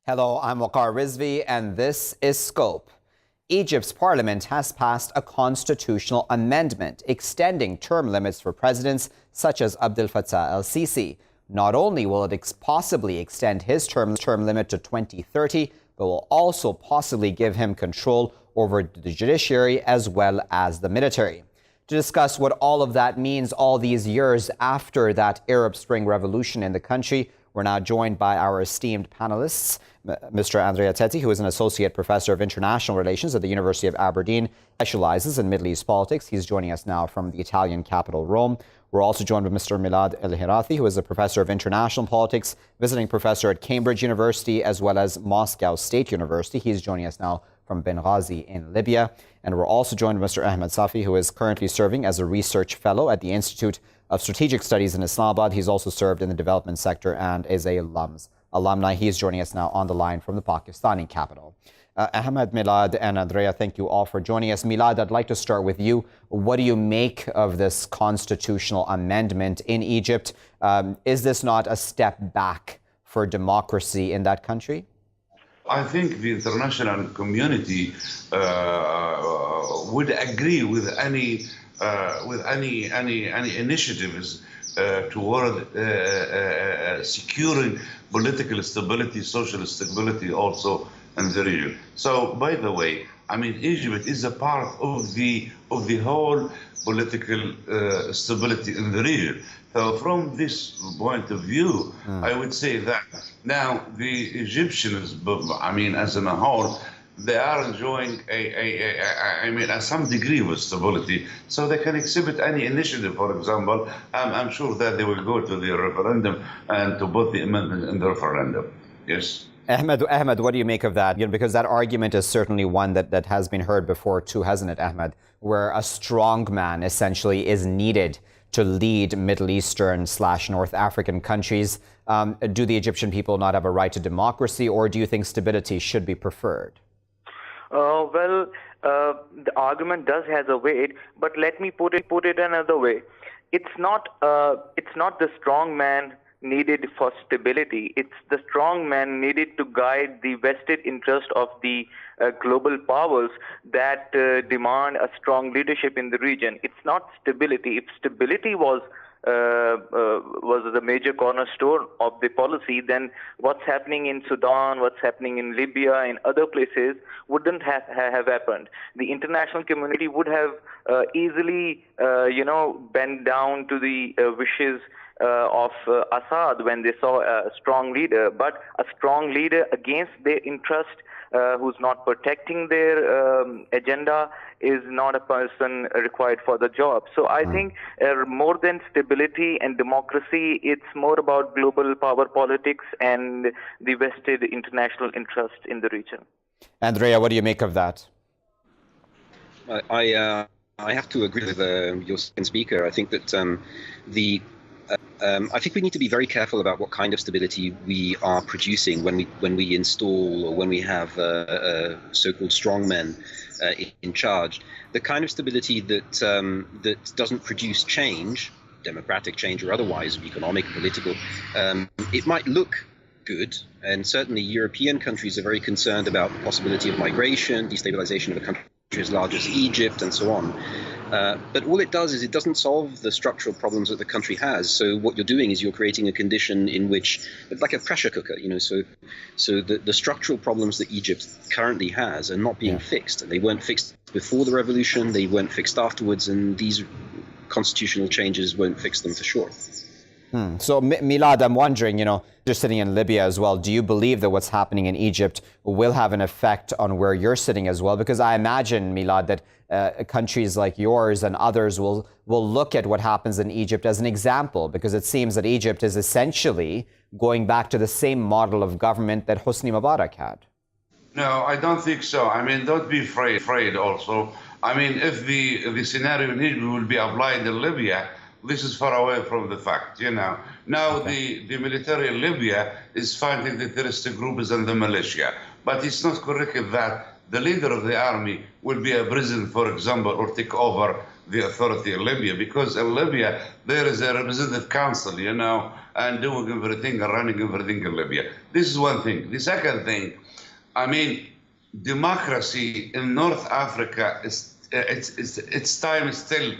Hello, I'm Waqar Rizvi, and this is Scope. Egypt's parliament has passed a constitutional amendment extending term limits for presidents such as Abdel Fattah El-Sisi. Not only will it possibly extend his term limit to 2030, but will also possibly give him control over the judiciary as well as the military. To discuss what all of that means all these years after that Arab Spring revolution in the country, we're now joined by our esteemed panelists, Mr. Andrea Teti, who is an associate professor of international relations at the University of Aberdeen, specializes in Middle East politics. He's joining us now from the Italian capital, Rome. We're also joined by Mr. Milad Elharathi, who is a professor of international politics, visiting professor at Cambridge University as well as Moscow State University. He's joining us now from Benghazi in Libya. And we're also joined by Mr. Ahmad Saffee, who is currently serving as a research fellow at the Institute of Strategic Studies in Islamabad. He's also served in the development sector and is a alumni. He is joining us now on the line from the Pakistani capital. Ahmad, Milad, and Andrea, thank you all for joining us. Milad, I'd like to start with you. What do you make of this constitutional amendment in Egypt? Is this not a step back for democracy in that country? I think the international community would agree with any initiatives toward securing political stability, social stability also in the region. So, by the way, I mean, Egypt is a part of the whole political stability in the region. So from this point of view, I would say that now the Egyptians, I mean, as a whole, they are enjoying some degree of stability, so they can exhibit any initiative. For example, I'm sure that they will go to the referendum and to put the amendment in the referendum. Yes. Ahmed, what do you make of that? Because that argument is certainly one that has been heard before too, hasn't it, Ahmed? Where a strong man essentially is needed to lead Middle Eastern / North African countries. Do the Egyptian people not have a right to democracy, or do you think stability should be preferred? The argument does have a weight, but let me put it another way. It's not the strong man needed for stability. It's the strong man needed to guide the vested interest of the global powers that demand a strong leadership in the region. It's not stability. If stability was the major cornerstone of the policy, then what's happening in Sudan, what's happening in Libya, and other places wouldn't have happened. The international community would have easily, bent down to the wishes of Assad when they saw a strong leader. But a strong leader against their interest, who's not protecting their agenda, is not a person required for the job. So I think more than stability and democracy, it's more about global power politics and the vested international interest in the region. Andrea, what do you make of that? I have to agree with your second speaker. I think that I think we need to be very careful about what kind of stability we are producing when we install or when we have so-called strongmen in charge. The kind of stability that doesn't produce change, democratic change or otherwise, economic, political, it might look good, and certainly European countries are very concerned about the possibility of migration, destabilization of a country as large as Egypt, and so on. But all it does is it doesn't solve the structural problems that the country has. So what you're doing is you're creating a condition in which, like a pressure cooker, so the structural problems that Egypt currently has are not being fixed. They weren't fixed before the revolution, they weren't fixed afterwards, and these constitutional changes won't fix them for sure. So, Milad, I'm wondering, you're sitting in Libya as well. Do you believe that what's happening in Egypt will have an effect on where you're sitting as well? Because I imagine, Milad, that countries like yours and others will look at what happens in Egypt as an example, because it seems that Egypt is essentially going back to the same model of government that Hosni Mubarak had. No, I don't think so. I mean, don't be afraid also. I mean, if the scenario in Egypt will be applied in Libya, this is far away from the fact, Now the military in Libya is fighting the terrorist groups and the militia. But it's not correct that the leader of the army will be a president, for example, or take over the authority in Libya, because in Libya there is a representative council, and doing everything and running everything in Libya. This is one thing. The second thing, I mean, democracy in North Africa its time is still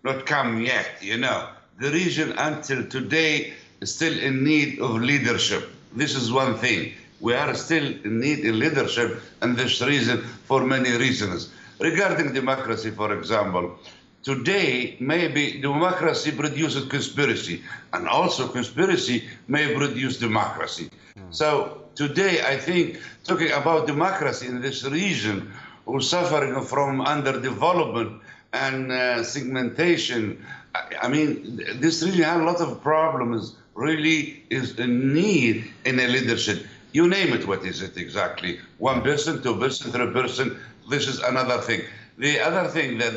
not come yet. The region until today is still in need of leadership. This is one thing. We are still in need of leadership, and this reason for many reasons. Regarding democracy, for example, today maybe democracy produces conspiracy, and also conspiracy may produce democracy. So today, I think, talking about democracy in this region, who's suffering from underdevelopment and segmentation, I mean, this really has a lot of problems, really is in need in a leadership. You name it, what is it exactly? 1%, 2%, 3%, this is another thing. The other thing, that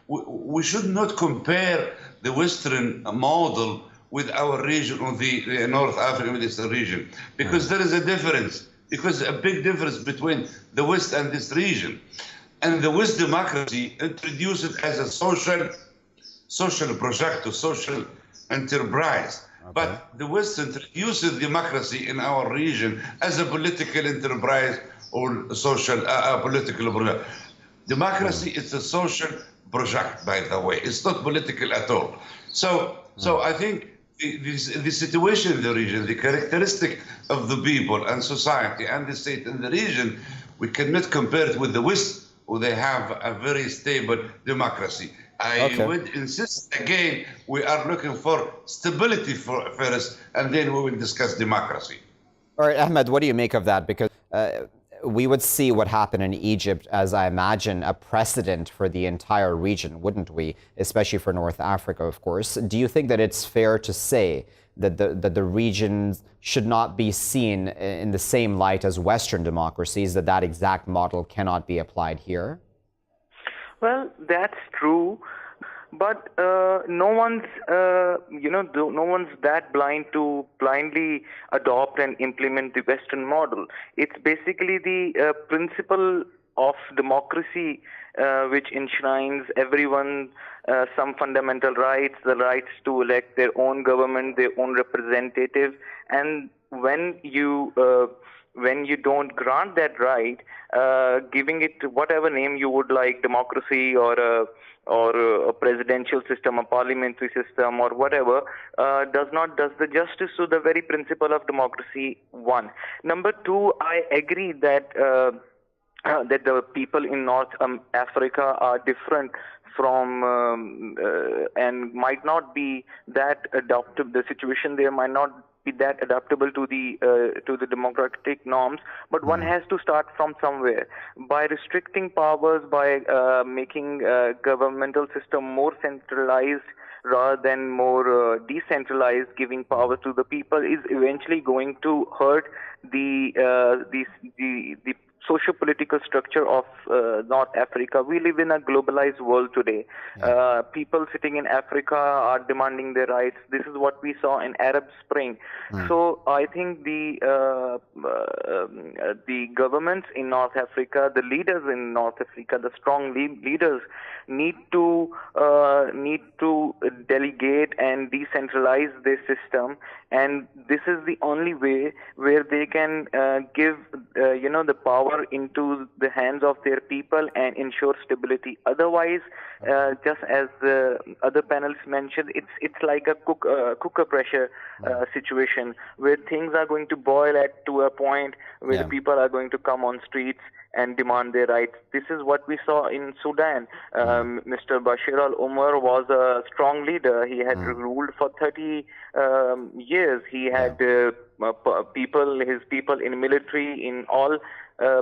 we should not compare the Western model with our region, or the North Africa, with this region, because there is a difference, because a big difference between the West and this region. And the West democracy introduced it as a social project, a social enterprise. Okay. But the West introduced democracy in our region as a political enterprise or social political project. Democracy is a social project, by the way. It's not political at all. So I think the situation in the region, the characteristic of the people and society and the state in the region, we cannot compare it with the West, where they have a very stable democracy. I would insist again, we are looking for stability first, and then we will discuss democracy. All right, Ahmed, what do you make of that? Because we would see what happened in Egypt as, I imagine, a precedent for the entire region, wouldn't we? Especially for North Africa, of course. Do you think that it's fair to say that the regions should not be seen in the same light as Western democracies, that exact model cannot be applied here? Well, that's true, but no one's that blind to blindly adopt and implement the Western model. It's basically the principle of democracy which enshrines everyone some fundamental rights, the rights to elect their own government, their own representative, and when you don't grant that right, giving it whatever name you would like, democracy or a presidential system, a parliamentary system, or whatever, does the justice to the very principle of democracy. One. Number two, I agree that that the people in North Africa are different from and might not be that adaptable. The situation there might not be that adaptable to the democratic norms, but one has to start from somewhere. By restricting powers, by making governmental system more centralized rather than more decentralized, giving power to the people is eventually going to hurt the socio-political structure of North Africa. We live in a globalized world today. People sitting in Africa are demanding their rights. This is what we saw in Arab Spring. So I think the governments in North Africa, the leaders in North Africa, the strong leaders need to delegate and decentralize their system, and this is the only way where they can give the power into the hands of their people and ensure stability. Otherwise, just as the other panels mentioned, it's like a cooker pressure situation where things are going to boil to a point where the people are going to come on streets and demand their rights. This is what we saw in Sudan. Mr. Bashir al-Umar was a strong leader. He had ruled for 30 years. He had his people in military in all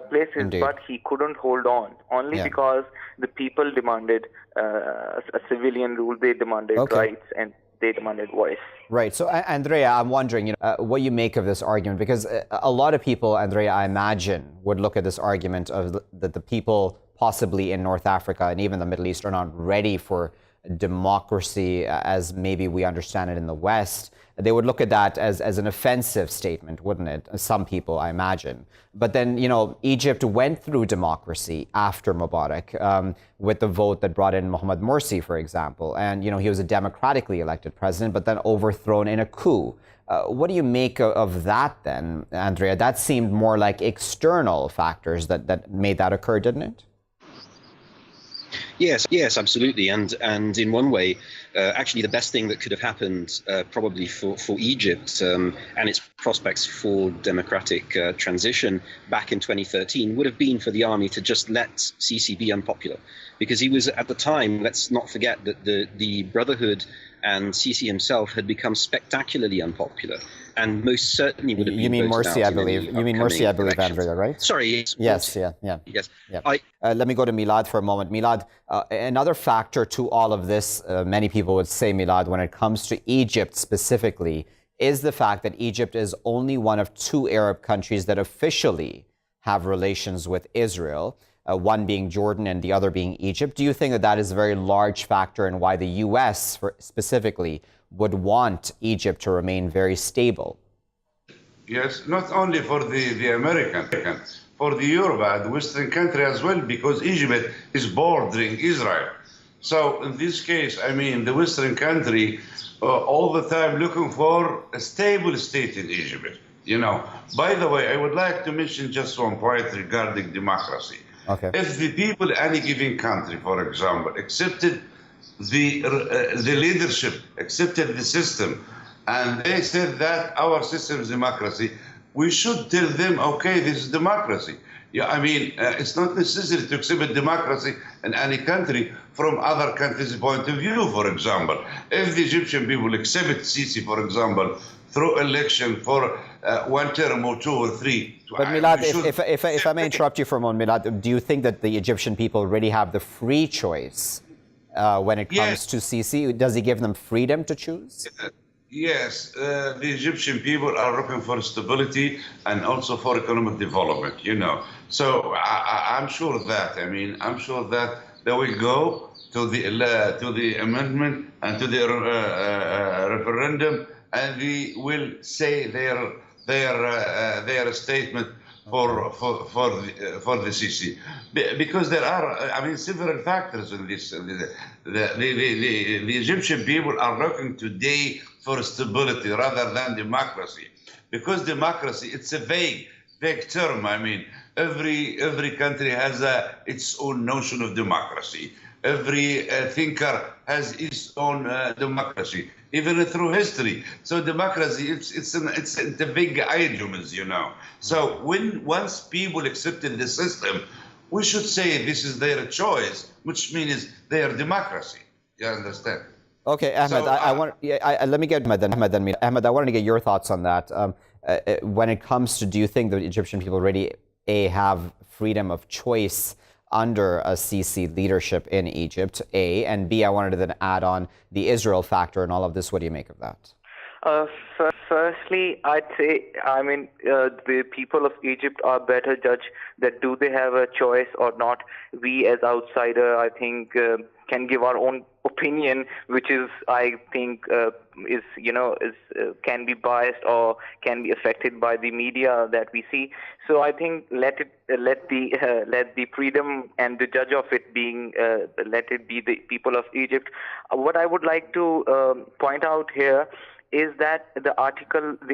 places, Indeed. But he couldn't hold on, only because the people demanded a civilian rule. They demanded rights and they demanded voice. Right. So, Andrea, I'm wondering, what you make of this argument, because a lot of people, Andrea, I imagine, would look at this argument of that the people possibly in North Africa and even the Middle East are not ready for democracy as maybe we understand it in the West, they would look at that as an offensive statement, wouldn't it? Some people, I imagine. But then, Egypt went through democracy after Mubarak with the vote that brought in Mohamed Morsi, for example. And, he was a democratically elected president, but then overthrown in a coup. What do you make of that then, Andrea? That seemed more like external factors that made that occur, didn't it? Yes, absolutely. And in one way, actually the best thing that could have happened probably for Egypt and its prospects for democratic transition back in 2013 would have been for the army to just let Sisi be unpopular. Because he was, at the time, let's not forget that the Brotherhood and Sisi himself had become spectacularly unpopular, and most certainly would have been. You mean Morsi, I believe. You mean Morsi, I believe, elections. Andrea, right? Sorry. Yes. Yeah. Yes. Yeah. Let me go to Milad for a moment. Milad, another factor to all of this, many people would say, Milad, when it comes to Egypt specifically, is the fact that Egypt is only one of two Arab countries that officially have relations with Israel. One being Jordan and the other being Egypt. Do you think that is a very large factor in why the U.S. specifically would want Egypt to remain very stable? Yes, not only for the American, for the Europe and the Western country as well, because Egypt is bordering Israel. So in this case, the Western country all the time looking for a stable state in Egypt. By the way, I would like to mention just one point regarding democracy. Okay. If the people in any given country, for example, accepted the leadership, accepted the system, and they said that our system is democracy, we should tell them, okay, this is democracy. It's not necessary to accept democracy in any country from other countries' point of view, for example. If the Egyptian people accept Sisi, for example, through election for 1 term or 2 or 3. But Milad, if I may interrupt you for a moment, Milad, do you think that the Egyptian people really have the free choice when it comes to Sisi? Does he give them freedom to choose? Yes, the Egyptian people are looking for stability and also for economic development, So I'm sure that, I'm sure that they will go to the amendment and to the referendum, and we will say their statement for the Sisi, because there are several factors in this. The Egyptian people are looking today for stability rather than democracy, because democracy, it's a vague term. Every country has its own notion of democracy. Every thinker has its own democracy, even through history. So democracy, it's a big idioms, So once people accepted the system, we should say this is their choice, which means their democracy. You understand? Okay, Ahmed, let me get Ahmed then. Ahmed, I wanted to get your thoughts on that. When it comes to, do you think the Egyptian people really have freedom of choice under a Sisi leadership in Egypt, A, and B, I wanted to then add on the Israel factor and all of this. What do you make of that? Firstly, I'd say, the people of Egypt are better judge that do they have a choice or not. We as outsider, I think, can give our own opinion, which is, I think, can be biased or can be affected by the media that we see. So I think let the freedom and the judge of it being let it be the people of Egypt. What I would like to point out here is that the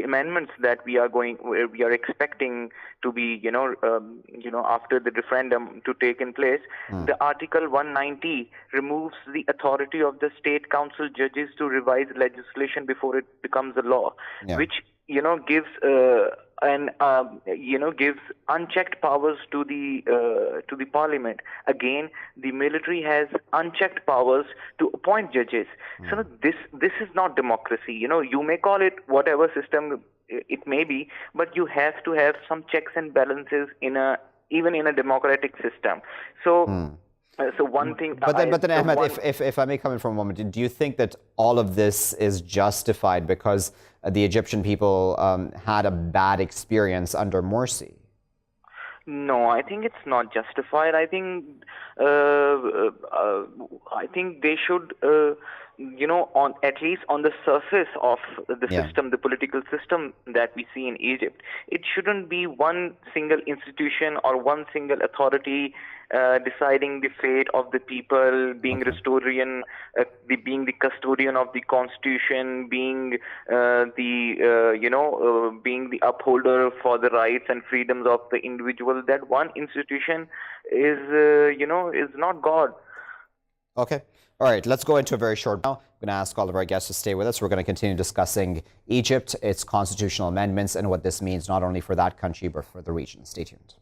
amendments that we are expecting to be, after the referendum to take in place, the Article 190 removes the authority of the state council judges to revise legislation before it becomes a law, which gives gives unchecked powers to the parliament. Again, the military has unchecked powers to appoint judges. So this is not democracy. You may call it whatever system it may be, but you have to have some checks and balances even in a democratic system. So. So one thing. But then Ahmed, if I may come in for a moment, do you think that all of this is justified because the Egyptian people had a bad experience under Morsi? No, I think it's not justified. I think they should, on at least on the surface of the system, the political system that we see in Egypt, it shouldn't be one single institution or one single authority deciding the fate of the people, being being the custodian of the constitution, being being the upholder for the rights and freedoms of the individual. That one institution is not God. Okay. All right, let's go into a very short now. I'm going to ask all of our guests to stay with us. We're going to continue discussing Egypt, its constitutional amendments, and what this means not only for that country, but for the region. Stay tuned.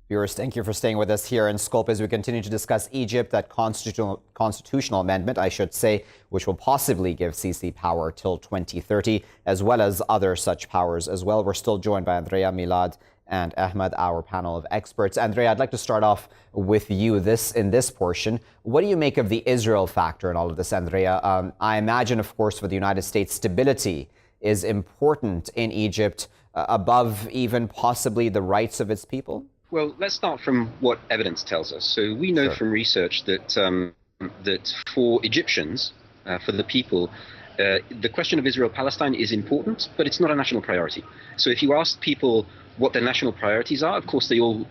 Viewers, thank you for staying with us here in Scope as we continue to discuss Egypt, that constitutional amendment, I should say, which will possibly give Sisi power till 2030, as well as other such powers as well. We're still joined by Andrea, Milad, and Ahmad, our panel of experts. Andrea, I'd like to start off with you in this portion. What do you make of the Israel factor in all of this, Andrea? I imagine, of course, for the United States, stability is important in Egypt above even possibly the rights of its people? Well, let's start from what evidence tells us. So we know from research that that for Egyptians, for the people, the question of Israel-Palestine is important, but it's not a national priority. So if you ask people what their national priorities are, of course they all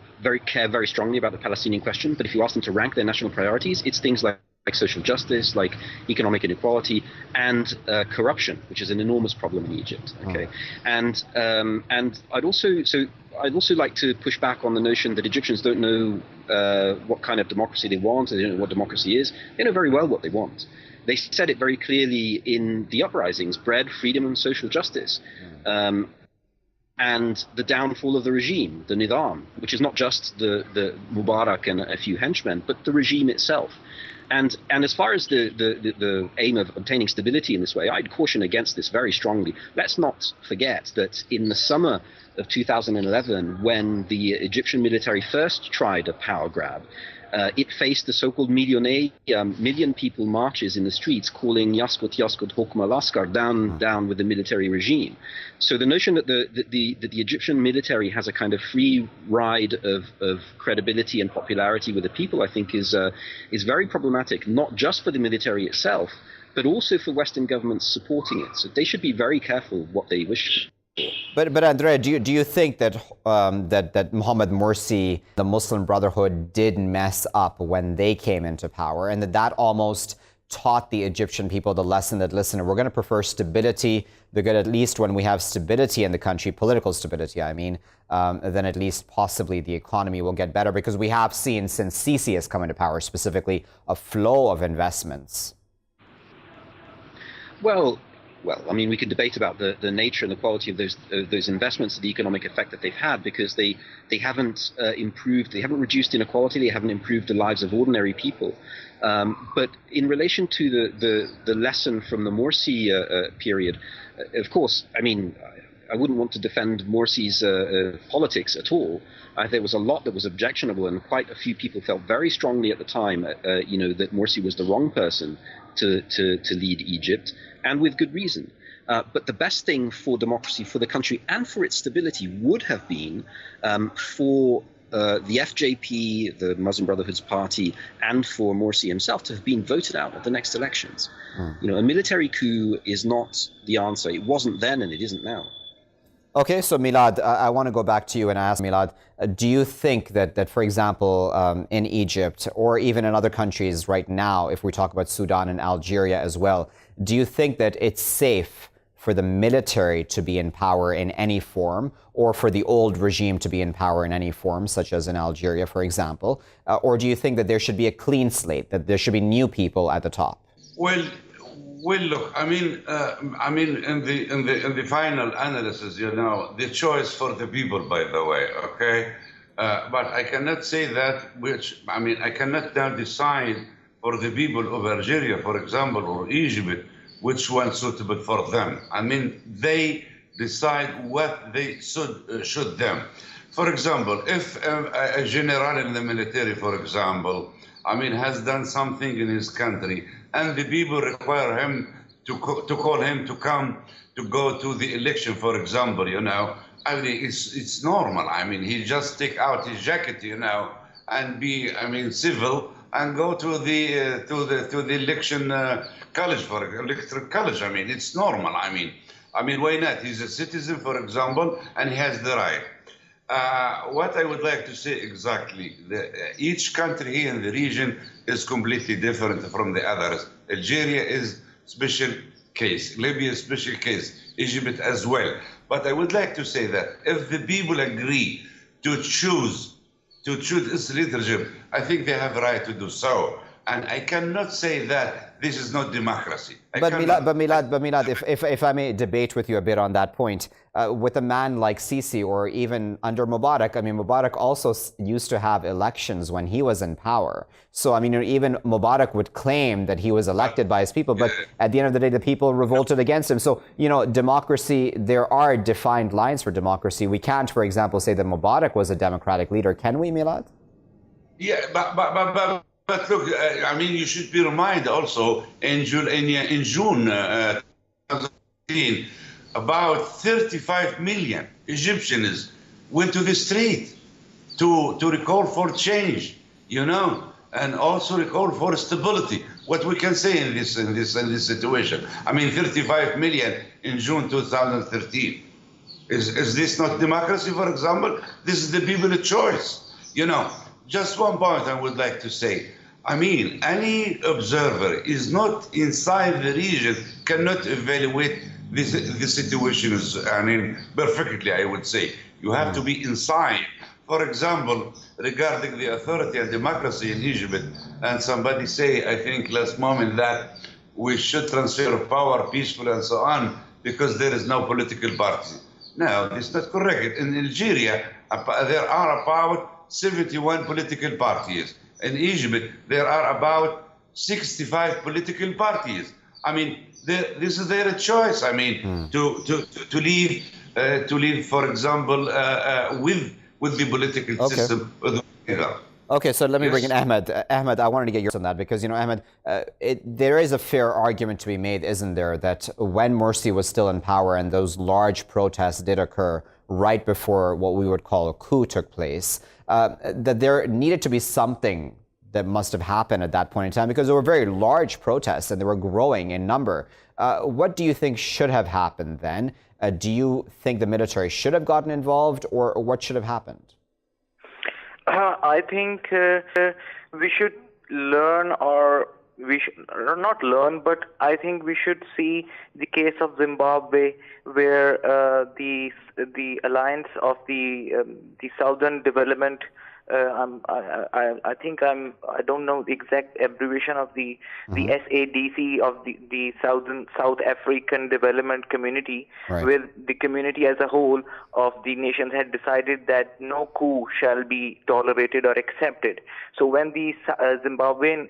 care very strongly about the Palestinian question, but if you ask them to rank their national priorities, it's things like social justice, like economic inequality, and corruption, which is an enormous problem in Egypt. Okay, and I'd also like to push back on the notion that Egyptians don't know what kind of democracy they want. They don't know what democracy is. They know very well what they want. They said it very clearly in the uprisings: bread, freedom, and social justice. And the downfall of the regime, the Nizam, which is not just the Mubarak and a few henchmen, but the regime itself. And as far as the aim of obtaining stability in this way, I'd caution against this very strongly. Let's not forget that in the summer of 2011, when the Egyptian military first tried a power grab, it faced the so-called million people marches in the streets calling Yaskut Yaskut Hukm al-Askar, down with the military regime. So the notion that the Egyptian military has a kind of free ride of credibility and popularity with the people, I think is very problematic, not just for the military itself, but also for Western governments supporting it. So they should be very careful what they wish. But Andrea, do you think that that Mohammed Morsi, the Muslim Brotherhood, did mess up when they came into power, and that almost taught the Egyptian people the lesson that, listen, we're going to prefer stability, because at least when we have stability in the country, political stability, I mean, then at least possibly the economy will get better, because we have seen since Sisi has come into power specifically a flow of investments. Well, I mean, we could debate about the nature and the quality of those investments, the economic effect that they've had, because they haven't improved, they haven't reduced inequality, they haven't improved the lives of ordinary people. But in relation to the lesson from the Morsi period, of course, I mean, I wouldn't want to defend Morsi's politics at all. There was a lot that was objectionable, and quite a few people felt very strongly at the time, that Morsi was the wrong person to lead Egypt, and with good reason. But the best thing for democracy, for the country, and for its stability would have been for the FJP, the Muslim Brotherhood's party, and for Morsi himself to have been voted out at the next elections. A military coup is not the answer. It wasn't then, and it isn't now. Okay, so Milad, I want to go back to you and ask, Milad, do you think that for example, in Egypt or even in other countries right now, if we talk about Sudan and Algeria as well, do you think that it's safe for the military to be in power in any form, or for the old regime to be in power in any form, such as in Algeria, for example? Or do you think that there should be a clean slate, that there should be new people at the top? Well, look, I mean, in the final analysis, the choice for the people, by the way, okay? But I cannot say that, I cannot now decide for the people of Algeria, for example, or Egypt, which one suitable for them. I mean, they decide what they should them. For example, if a general in the military, for example, has done something in his country, and the people require him to call him to come to go to the election, for example, I mean, it's normal. I mean, he just take out his jacket, and be, I mean, civil, and go to the election college, for electoral college. I mean, it's normal. I mean, why not? He's a citizen, for example, and he has the right. What I would like to say exactly, each country here in the region is completely different from the others. Algeria is special case, Libya is special case, Egypt as well. But I would like to say that if the people agree to choose this leadership, I think they have a right to do so. And I cannot say that this is not democracy. But Milad, if I may debate with you a bit on that point, with a man like Sisi or even under Mubarak, I mean, Mubarak also used to have elections when he was in power. So, I mean, even Mubarak would claim that he was elected by his people, but at the end of the day, the people revolted against him. So, democracy, there are defined lines for democracy. We can't, for example, say that Mubarak was a democratic leader. Can we, Milad? Yeah, but look, I mean, you should be reminded also in June 2015, about 35 million Egyptians went to the street to recall for change, and also recall for stability. What we can say in this situation? I mean, 35 million in June 2013. Is this not democracy, for example? This is the people's choice. Just one point I would like to say. I mean, any observer is not inside the region, cannot evaluate the situations, I mean, perfectly, I would say. You have to be inside. For example, regarding the authority and democracy in Egypt, and somebody say, I think last moment, that we should transfer power peacefully and so on, because there is no political party. No, this is not correct. In Algeria, there are about 71 political parties. In Egypt, there are about 65 political parties. I mean, this is their choice. I mean, to live, for example, with the political system. Okay, so let me bring in Ahmed. Ahmed, I wanted to get yours on that because, Ahmed, there is a fair argument to be made, isn't there, that when Morsi was still in power and those large protests did occur right before what we would call a coup took place, that there needed to be something that must have happened at that point in time because there were very large protests and they were growing in number. What do you think should have happened then? Do you think the military should have gotten involved or what should have happened? I think we should learn, or we should not learn, but I think we should see the case of Zimbabwe, where the alliance of the Southern Development. I don't know the exact abbreviation of the SADC of the South African Development Community, right, where the community as a whole of the nations had decided that no coup shall be tolerated or accepted. So when the Zimbabwean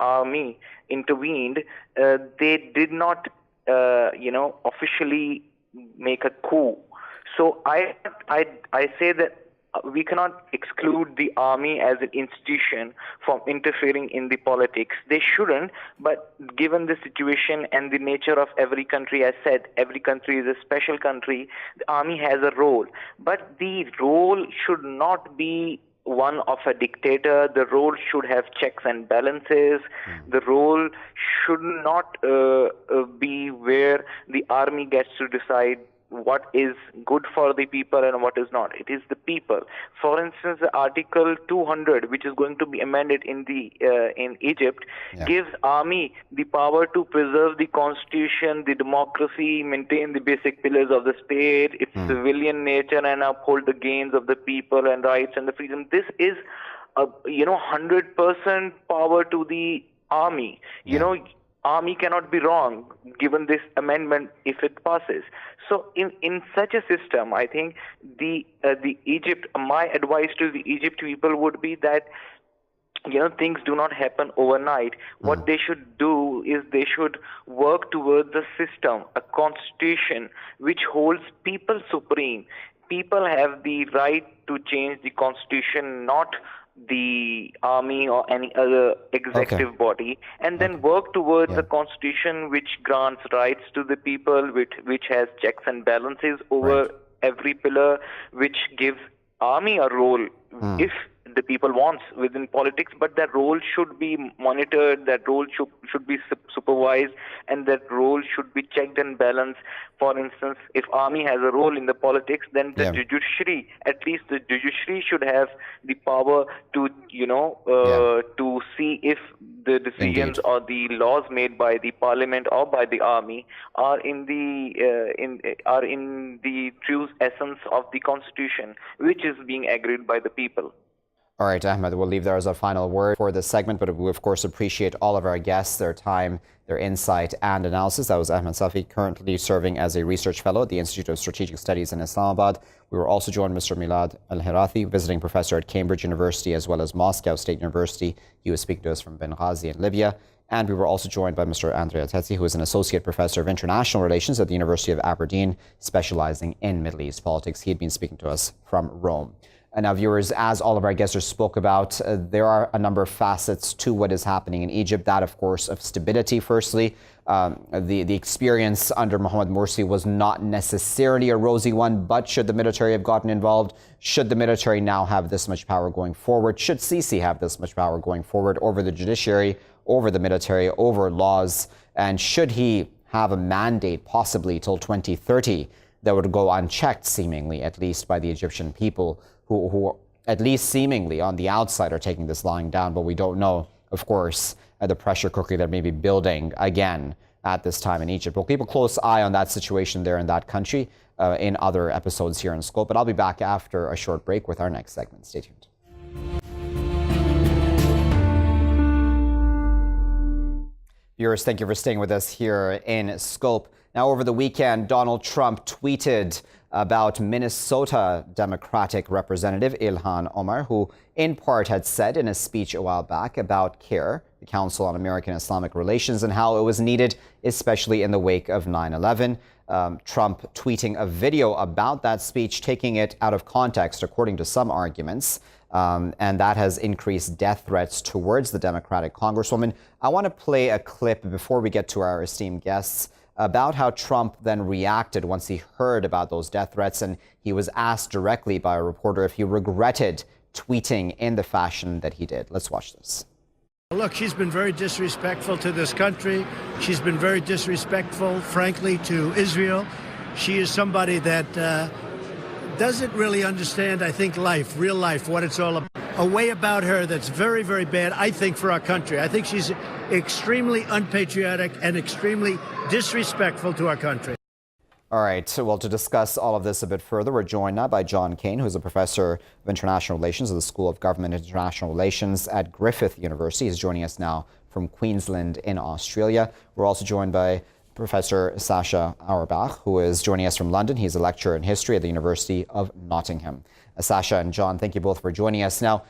army intervened, they did not, officially make a coup. So I say that we cannot exclude the army as an institution from interfering in the politics. They shouldn't, but given the situation and the nature of every country, as said, every country is a special country, the army has a role. But the role should not be one of a dictator. The role should have checks and balances. The role should not be where the army gets to decide what is good for the people and what is not. It is the people. For instance, Article 200, which is going to be amended in Egypt, gives army the power to preserve the constitution, the democracy, maintain the basic pillars of the state, its civilian nature, and uphold the gains of the people and rights and the freedom. This is 100% power to the army. Army cannot be wrong given this amendment if it passes. So in such a system, I think the Egypt, my advice to the Egypt people would be that things do not happen overnight. What they should do is they should work towards a system, a constitution which holds people supreme. People have the right to change the constitution, not the army or any other executive body, and then work towards a constitution which grants rights to the people, which has checks and balances over every pillar, which gives army a role if the people wants within politics, but that role should be monitored, that role should be supervised, and that role should be checked and balanced. For instance, if army has a role in the politics, then the judiciary, at least the judiciary, should have the power to, to see if the decisions or the laws made by the parliament or by the army are in the true essence of the constitution, which is being agreed by the people. All right, Ahmed, we'll leave there as a final word for this segment, but we, of course, appreciate all of our guests, their time, their insight and analysis. That was Ahmad Saffee, currently serving as a research fellow at the Institute of Strategic Studies in Islamabad. We were also joined by Mr. Milad Elharathi, visiting professor at Cambridge University as well as Moscow State University. He was speaking to us from Benghazi in Libya. And we were also joined by Mr. Andrea Teti, who is an associate professor of international relations at the University of Aberdeen, specializing in Middle East politics. He had been speaking to us from Rome. And now, viewers, as all of our guests spoke about, there are a number of facets to what is happening in Egypt. That, of course, of stability, firstly. The experience under Mohamed Morsi was not necessarily a rosy one, but should the military have gotten involved? Should the military now have this much power going forward? Should Sisi have this much power going forward over the judiciary, over the military, over laws? And should he have a mandate possibly till 2030 that would go unchecked, seemingly, at least by the Egyptian people, who at least seemingly on the outside are taking this lying down, but we don't know, of course, the pressure cooker that may be building again at this time in Egypt. We'll keep a close eye on that situation there in that country in other episodes here in Scope, but I'll be back after a short break with our next segment. Stay tuned. Viewers, thank you for staying with us here in Scope. Now, over the weekend, Donald Trump tweeted about Minnesota Democratic Representative Ilhan Omar, who in part had said in a speech a while back about CARE, the Council on American Islamic Relations, and how it was needed, especially in the wake of 9/11. Trump tweeting a video about that speech, taking it out of context, according to some arguments. And that has increased death threats towards the Democratic Congresswoman. I want to play a clip before we get to our esteemed guests about how Trump then reacted once he heard about those death threats. And he was asked directly by a reporter if he regretted tweeting in the fashion that he did. Let's watch this. Look, she's been very disrespectful to this country. She's been very disrespectful, frankly, to Israel. She is somebody that doesn't really understand, I think, life, real life, what it's all about. A way about her that's very, very bad, I think, for our country. I think she's extremely unpatriotic and extremely disrespectful to our country. All right, so, well, to discuss all of this a bit further, we're joined now by John Kane, who's a professor of international relations at the School of Government and International Relations at Griffith University. He's joining us now from Queensland in Australia. We're also joined by Professor Sascha Auerbach, who is joining us from London. He's a lecturer in history at the University of Nottingham. Sascha and John, thank you both for joining us. Now,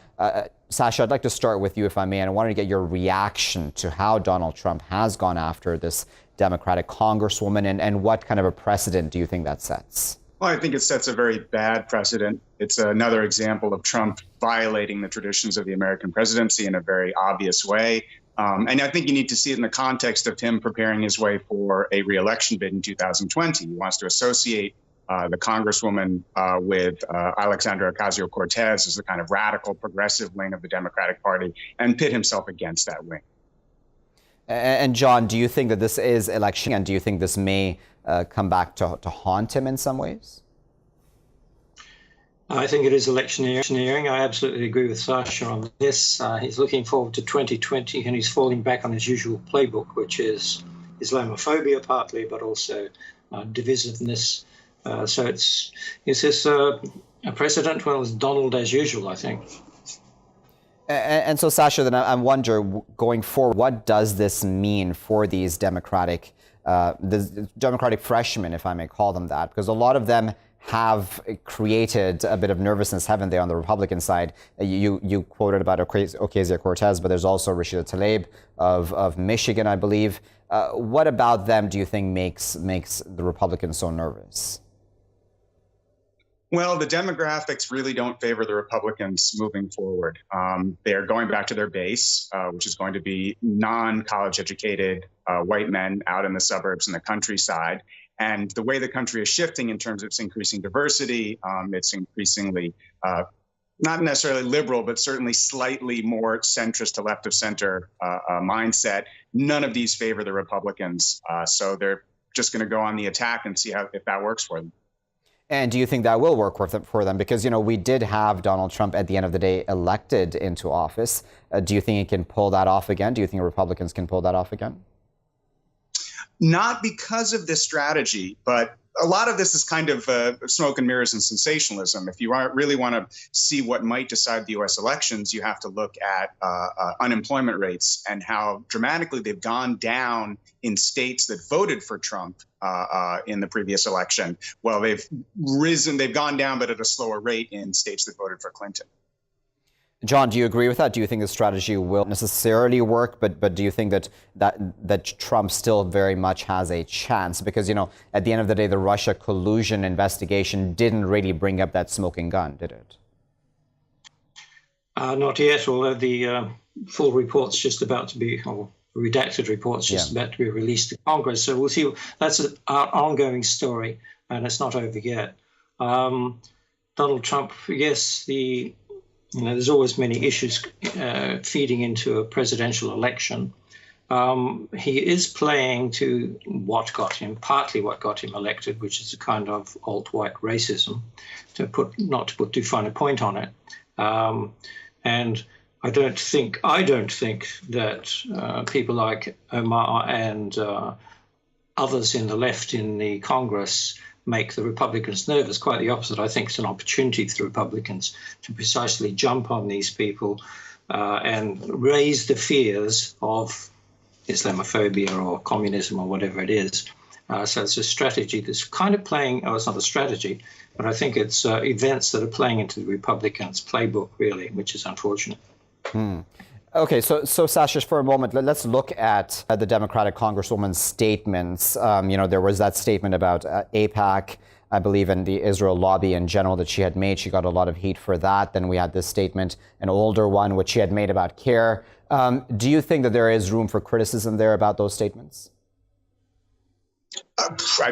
Sascha, I'd like to start with you, if I may, and I wanted to get your reaction to how Donald Trump has gone after this Democratic Congresswoman, and what kind of a precedent do you think that sets? Well, I think it sets a very bad precedent. It's another example of Trump violating the traditions of the American presidency in a very obvious way. And I think you need to see it in the context of him preparing his way for a re-election bid in 2020. He wants to associate the Congresswoman with Alexandria Ocasio-Cortez as the kind of radical progressive wing of the Democratic Party and pit himself against that wing. And John, do you think that this is election, and do you think this may come back to haunt him in some ways? I think it is electioneering. I absolutely agree with Sascha on this. He's looking forward to 2020, and he's falling back on his usual playbook, which is Islamophobia partly, but also divisiveness. So is this a precedent? Well, it's Donald as usual, I think. And so, Sascha, then I wonder, going forward, what does this mean for these Democratic freshmen, if I may call them that? Because a lot of them have created a bit of nervousness, haven't they, on the Republican side? You quoted about Ocasio-Cortez, but there's also Rashida Tlaib of Michigan, I believe. What about them do you think makes the Republicans so nervous? Well, the demographics really don't favor the Republicans moving forward. They're going back to their base, which is going to be non-college educated white men out in the suburbs and the countryside. And the way the country is shifting in terms of its increasing diversity, it's increasingly not necessarily liberal, but certainly slightly more centrist to left of center mindset. None of these favor the Republicans. So they're just going to go on the attack and see if that works for them. And do you think that will work for them? Because, we did have Donald Trump at the end of the day elected into office. Do you think he can pull that off again? Do you think Republicans can pull that off again? Not because of this strategy, but a lot of this is kind of smoke and mirrors and sensationalism. If you really want to see what might decide the U.S. elections, you have to look at unemployment rates and how dramatically they've gone down in states that voted for Trump in the previous election. Well, they've gone down, but at a slower rate in states that voted for Clinton. John, do you agree with that? Do you think the strategy will necessarily work? But do you think that Trump still very much has a chance? Because, at the end of the day, the Russia collusion investigation didn't really bring up that smoking gun, did it? Not yet, although the full report's just about to be, or redacted report's just about to be released to Congress. So we'll see. That's an ongoing story, and it's not over yet. Donald Trump, yes, there's always many issues feeding into a presidential election. He is playing to partly what got him elected, which is a kind of alt-white racism, not to put too fine a point on it. And I don't think that people like Omar and others in the left in the Congress make the Republicans nervous. Quite the opposite. I think it's an opportunity for the Republicans to precisely jump on these people and raise the fears of Islamophobia or communism or whatever it is. So it's a strategy that's kind of playing, it's not a strategy, but I think it's events that are playing into the Republicans' playbook, really, which is unfortunate. Okay, so Sascha, for a moment, let's look at the Democratic Congresswoman's statements. There was that statement about AIPAC, I believe, and the Israel lobby in general that she had made. She got a lot of heat for that. Then we had this statement, an older one, which she had made about CARE. Do you think that there is room for criticism there about those statements?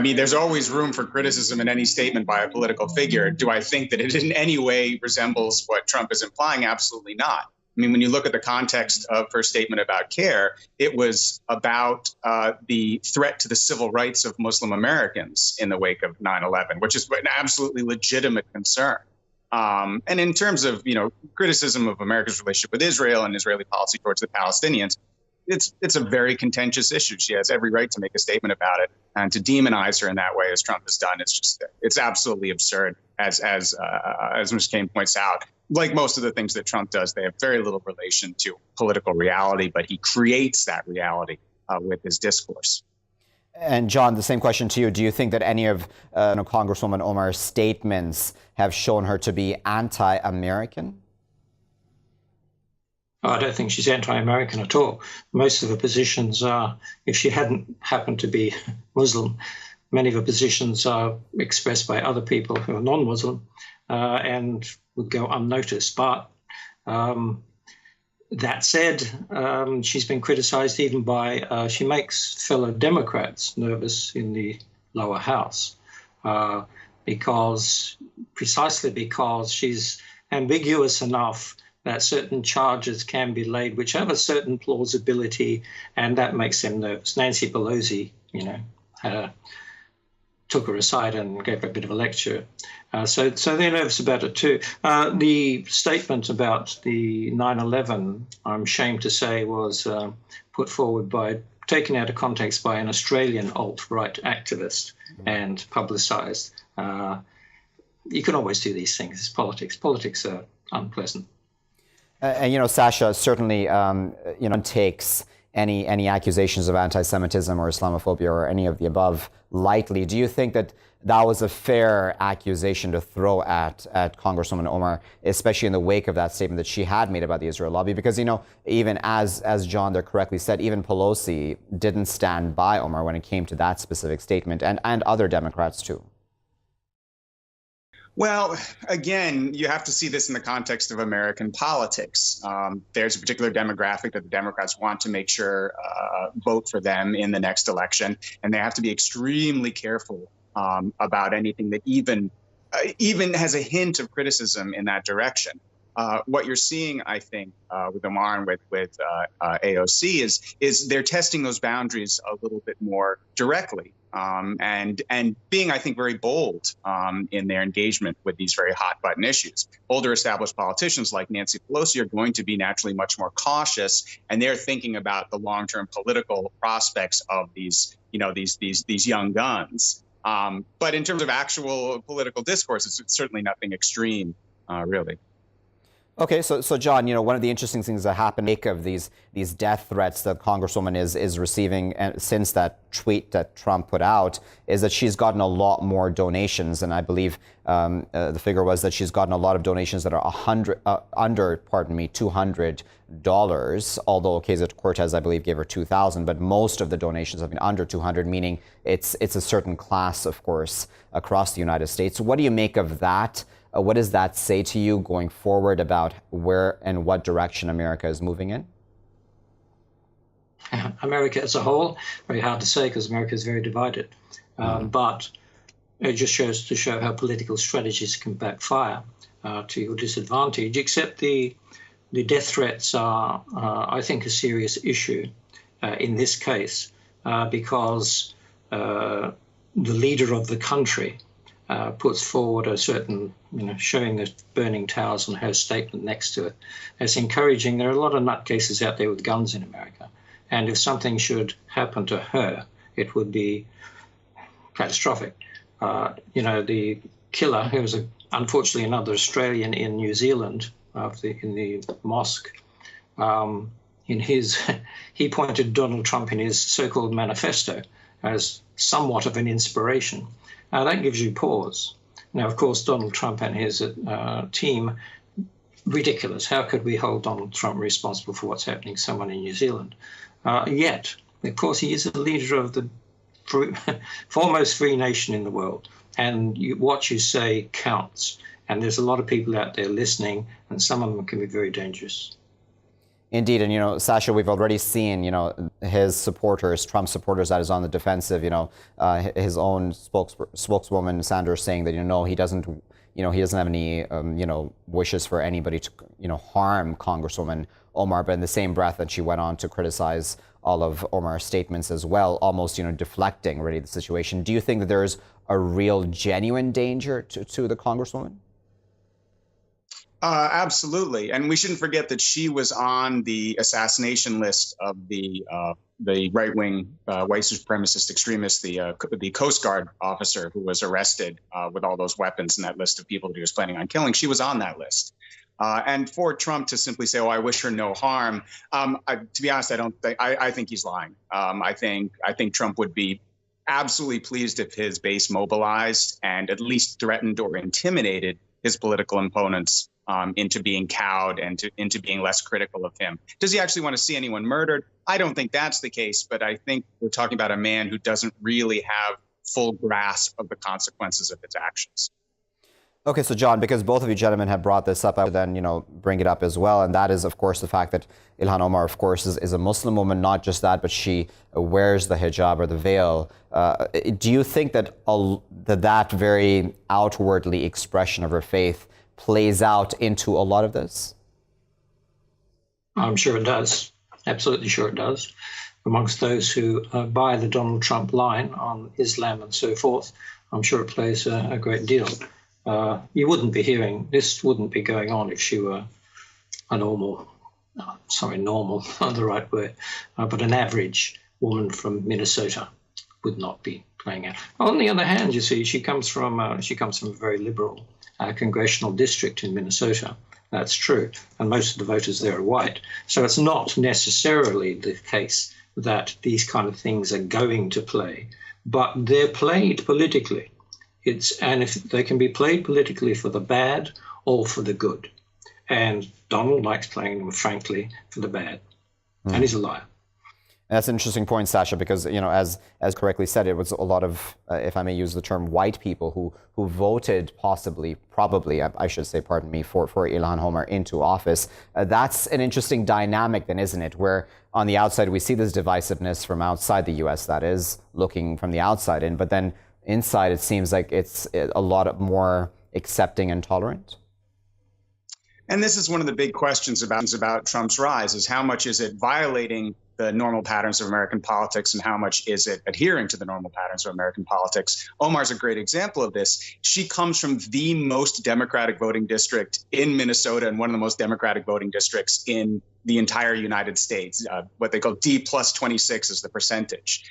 There's always room for criticism in any statement by a political figure. Do I think that it in any way resembles what Trump is implying? Absolutely not. When you look at the context of her statement about CARE, it was about the threat to the civil rights of Muslim Americans in the wake of 9/11, which is an absolutely legitimate concern. And in terms of, criticism of America's relationship with Israel and Israeli policy towards the Palestinians, it's a very contentious issue. She has every right to make a statement about it, and to demonize her in that way, as Trump has done, it's absolutely absurd. As Mr. Kane points out, like most of the things that Trump does, they have very little relation to political reality, but he creates that reality with his discourse. And John, the same question to you. Do you think that any of Congresswoman Omar's statements have shown her to be anti-American? I don't think she's anti-American at all. Most of her positions are, if she hadn't happened to be Muslim, many of her positions are expressed by other people who are non-Muslim and would go unnoticed. But that said, she's been criticized even by, she makes fellow Democrats nervous in the lower house precisely because she's ambiguous enough that certain charges can be laid which have a certain plausibility, and that makes them nervous. Nancy Pelosi, took her aside and gave her a bit of a lecture. So they're nervous about it too. The statement about the 9/11, I'm ashamed to say, was put forward taken out of context by an Australian alt-right activist and publicised. You can always do these things. It's politics. Politics are unpleasant. And Sascha, certainly, takes any accusations of anti-Semitism or Islamophobia or any of the above lightly. Do you think that was a fair accusation to throw at Congresswoman Omar, especially in the wake of that statement that she had made about the Israel lobby? Because, even as John there correctly said, even Pelosi didn't stand by Omar when it came to that specific statement, and other Democrats too. Well, again, you have to see this in the context of American politics. There's a particular demographic that the Democrats want to make sure vote for them in the next election, and they have to be extremely careful about anything that even has a hint of criticism in that direction. What you're seeing, I think, with Omar and with AOC is they're testing those boundaries a little bit more directly. And being, I think, very bold in their engagement with these very hot button issues. Older established politicians like Nancy Pelosi are going to be naturally much more cautious, and they're thinking about the long-term political prospects of these young guns. But in terms of actual political discourse, it's certainly nothing extreme, really. Okay, so John, one of the interesting things that happened of these death threats that Congresswoman is receiving since that tweet that Trump put out is that she's gotten a lot more donations, and I believe the figure was that she's gotten a lot of donations that are under $200. Although Ocasio-Cortez, I believe, gave her $2,000, but most of the donations have been under $200, meaning it's a certain class, of course, across the United States. What do you make of that? What does that say to you going forward about where and what direction America is moving in? America as a whole, very hard to say because America is very divided. But it just shows to show how political strategies can backfire to your disadvantage, except the death threats are, I think, a serious issue in this case because the leader of the country puts forward a certain, showing the burning towers and her statement next to it as encouraging. There are a lot of nutcases out there with guns in America. And if something should happen to her, it would be catastrophic. The killer, who was unfortunately another Australian in New Zealand, in the mosque, he pointed Donald Trump in his so-called manifesto as somewhat of an inspiration. That gives you pause. Now, of course, Donald Trump and his team, ridiculous. How could we hold Donald Trump responsible for what's happening to someone in New Zealand? Yet, of course, he is the leader of the foremost free nation in the world. And what you say counts. And there's a lot of people out there listening, and some of them can be very dangerous. Indeed, and Sascha, we've already seen, his supporters, Trump supporters, that is on the defensive. His own spokeswoman Sanders saying that he doesn't have any wishes for anybody to harm Congresswoman Omar, but in the same breath that she went on to criticize all of Omar's statements as well, almost deflecting really the situation. Do you think that there's a real genuine danger to the Congresswoman? Absolutely, and we shouldn't forget that she was on the assassination list of the right-wing white supremacist extremist, the Coast Guard officer who was arrested with all those weapons and that list of people that he was planning on killing. She was on that list, and for Trump to simply say, "Oh, I wish her no harm," to be honest, I think he's lying. I think Trump would be absolutely pleased if his base mobilized and at least threatened or intimidated his political opponents into being cowed and into being less critical of him. Does he actually want to see anyone murdered? I don't think that's the case, but I think we're talking about a man who doesn't really have full grasp of the consequences of his actions. Okay, so John, because both of you gentlemen have brought this up, I would then, bring it up as well, and that is, of course, the fact that Ilhan Omar, of course, is a Muslim woman. Not just that, but she wears the hijab or the veil. Do you think that that very outwardly expression of her faith plays out into a lot of this? I'm sure it does. Absolutely sure it does. Amongst those who buy the Donald Trump line on Islam and so forth, I'm sure it plays a great deal. You wouldn't be hearing, this wouldn't be going on if she were a normal, not the right word, but an average woman from Minnesota would not be playing out. On the other hand, you see, she comes from a very liberal congressional district in Minnesota. That's true. And most of the voters there are white. So it's not necessarily the case that these kind of things are going to play, but they're played politically. And if they can be played politically for the bad or for the good. And Donald likes playing them, frankly, for the bad. And he's a liar. And that's an interesting point, Sascha, because, as correctly said, it was a lot of, if I may use the term, white people who voted probably, I should say, pardon me, for Ilhan Omar into office. That's an interesting dynamic then, isn't it? Where on the outside, we see this divisiveness from outside the U.S., that is, looking from the outside in, but then inside, it seems like it's a lot more accepting and tolerant. And this is one of the big questions about Trump's rise, is how much is it violating the normal patterns of American politics and how much is it adhering to the normal patterns of American politics? Omar's a great example of this. She comes from the most Democratic voting district in Minnesota and one of the most Democratic voting districts in the entire United States. What they call D plus 26 is the percentage.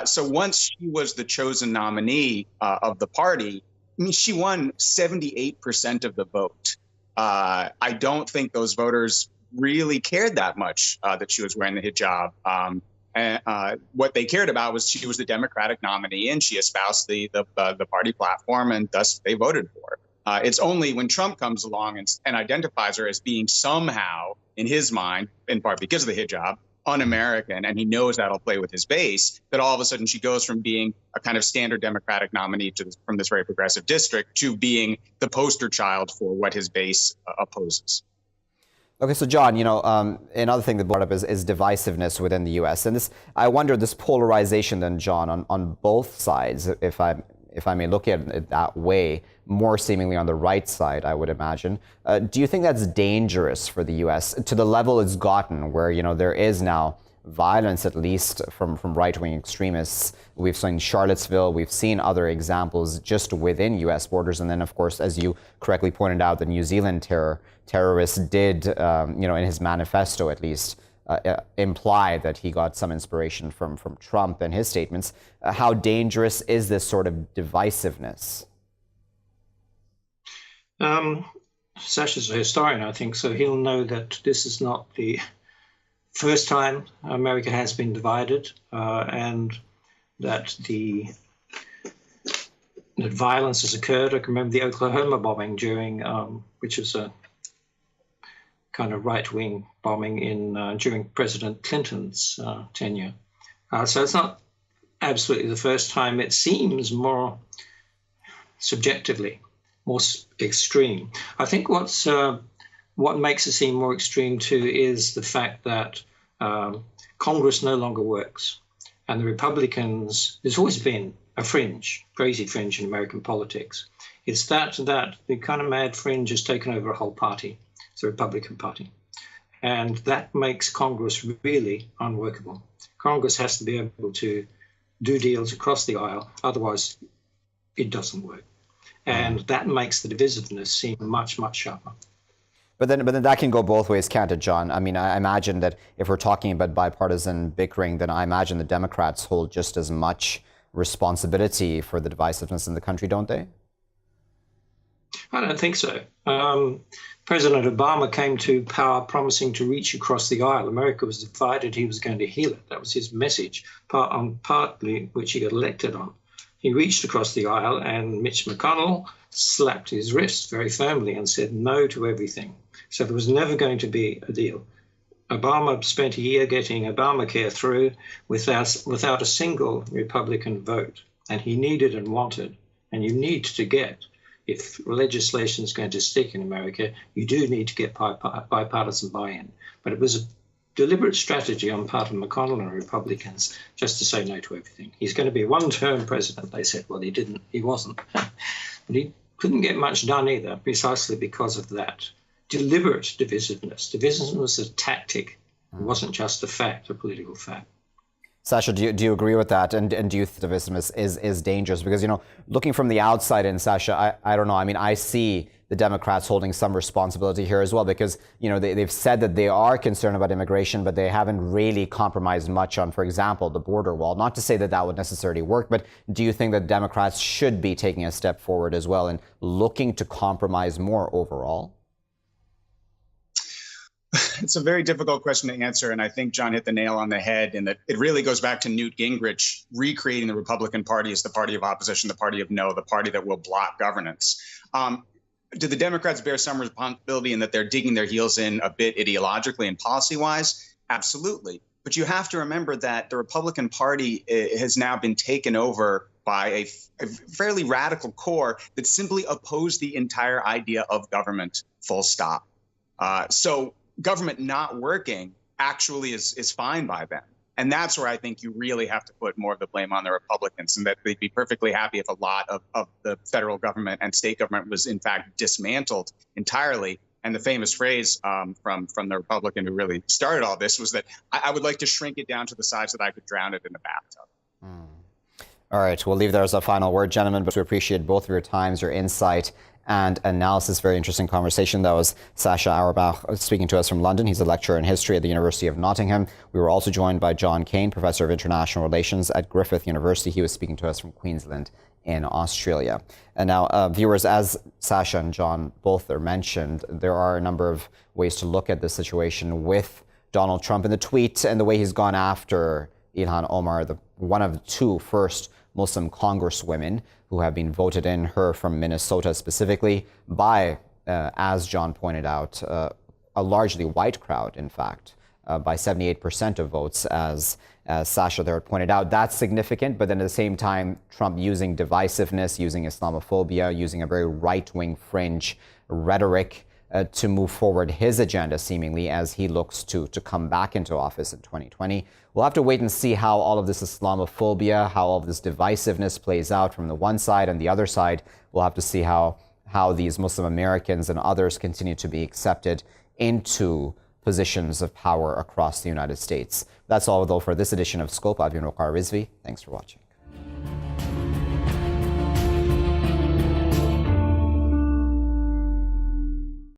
So once she was the chosen nominee of the party, I mean, she won 78% of the vote. I don't think those voters really cared that much that she was wearing the hijab. And what they cared about was she was the Democratic nominee and she espoused the party platform, and thus they voted for her. It's only when Trump comes along and identifies her as being somehow, in his mind, in part because of the hijab, un-American, and he knows that'll play with his base, that all of a sudden she goes from being a kind of standard Democratic nominee from this very progressive district to being the poster child for what his base opposes. Okay, so John, another thing that brought up is divisiveness within the U.S. And I wonder this polarization then, John, on both sides, if I may look at it that way, more seemingly on the right side, I would imagine. Do you think that's dangerous for the U.S. to the level it's gotten, where there is now violence, at least from right-wing extremists? We've seen Charlottesville, we've seen other examples just within U.S. borders, and then, of course, as you correctly pointed out, the New Zealand terrorist did, in his manifesto at least, imply that he got some inspiration from Trump and his statements. How dangerous is this sort of divisiveness? Sascha's a historian, I think, so he'll know that this is not the first time America has been divided, and that violence has occurred. I can remember the Oklahoma bombing which was a kind of right-wing bombing during President Clinton's tenure. So it's not absolutely the first time. It seems more subjectively more extreme. I think what makes it seem more extreme too is the fact that Congress no longer works, and the Republicans. There's always been a fringe, crazy fringe in American politics. It's that the kind of mad fringe has taken over a whole party. It's the Republican Party. And that makes Congress really unworkable. Congress has to be able to do deals across the aisle, otherwise it doesn't work. And that makes the divisiveness seem much, much sharper. But then that can go both ways, can't it, John? I mean, I imagine that if we're talking about bipartisan bickering, then I imagine the Democrats hold just as much responsibility for the divisiveness in the country, don't they? I don't think so. President Obama came to power promising to reach across the aisle. America was divided. He was going to heal it. That was his message, partly which he got elected on. He reached across the aisle, and Mitch McConnell slapped his wrist very firmly and said no to everything. So there was never going to be a deal. Obama spent a year getting Obamacare through without a single Republican vote. And he needed and wanted, and you need to get, if legislation is going to stick in America, you do need to get bipartisan buy-in. But it was a deliberate strategy on part of McConnell and Republicans just to say no to everything. He's going to be a one-term president, they said. Well, he wasn't. But he couldn't get much done either, precisely because of that deliberate divisiveness. Divisiveness was a tactic. It wasn't just a fact, a political fact. Sascha, do you agree with that? And do you think divisiveness is dangerous? Because, looking from the outside in, Sascha, I don't know. I mean, I see the Democrats holding some responsibility here as well, because, they've said that they are concerned about immigration, but they haven't really compromised much on, for example, the border wall. Not to say that would necessarily work, but do you think that Democrats should be taking a step forward as well and looking to compromise more overall? It's a very difficult question to answer, and I think John hit the nail on the head in that it really goes back to Newt Gingrich recreating the Republican Party as the party of opposition, the party of no, the party that will block governance. Do the Democrats bear some responsibility in that they're digging their heels in a bit ideologically and policy-wise? Absolutely. But you have to remember that the Republican Party has now been taken over by a fairly radical core that simply oppose the entire idea of government, full stop. So government not working actually is fine by them. And that's where I think you really have to put more of the blame on the Republicans, and that they'd be perfectly happy if a lot of the federal government and state government was in fact dismantled entirely. And the famous phrase from the Republican who really started all this was that I would like to shrink it down to the size that I could drown it in a bathtub. All right, we'll leave there as a final word, gentlemen, but we appreciate both of your times, your insight and analysis. Very interesting conversation. That was Sascha Auerbach speaking to us from London. He's a lecturer in history at the University of Nottingham. We were also joined by John Kane, professor of international relations at Griffith University. He was speaking to us from Queensland in Australia. And now, viewers, as Sascha and John both are mentioned, there are a number of ways to look at the situation with Donald Trump and the tweet and the way he's gone after Ilhan Omar, one of the two first Muslim congresswomen who have been voted in, her from Minnesota specifically, by, as John pointed out, a largely white crowd, in fact, by 78% of votes, as Sascha there pointed out. That's significant, but then at the same time, Trump using divisiveness, using Islamophobia, using a very right-wing fringe rhetoric to move forward his agenda, seemingly, as he looks to come back into office in 2020. We'll have to wait and see how all of this Islamophobia, how all of this divisiveness plays out from the one side and the other side. We'll have to see how these Muslim Americans and others continue to be accepted into positions of power across the United States. That's all, though, for this edition of Scope. I've been Waqar Rizvi. Thanks for watching.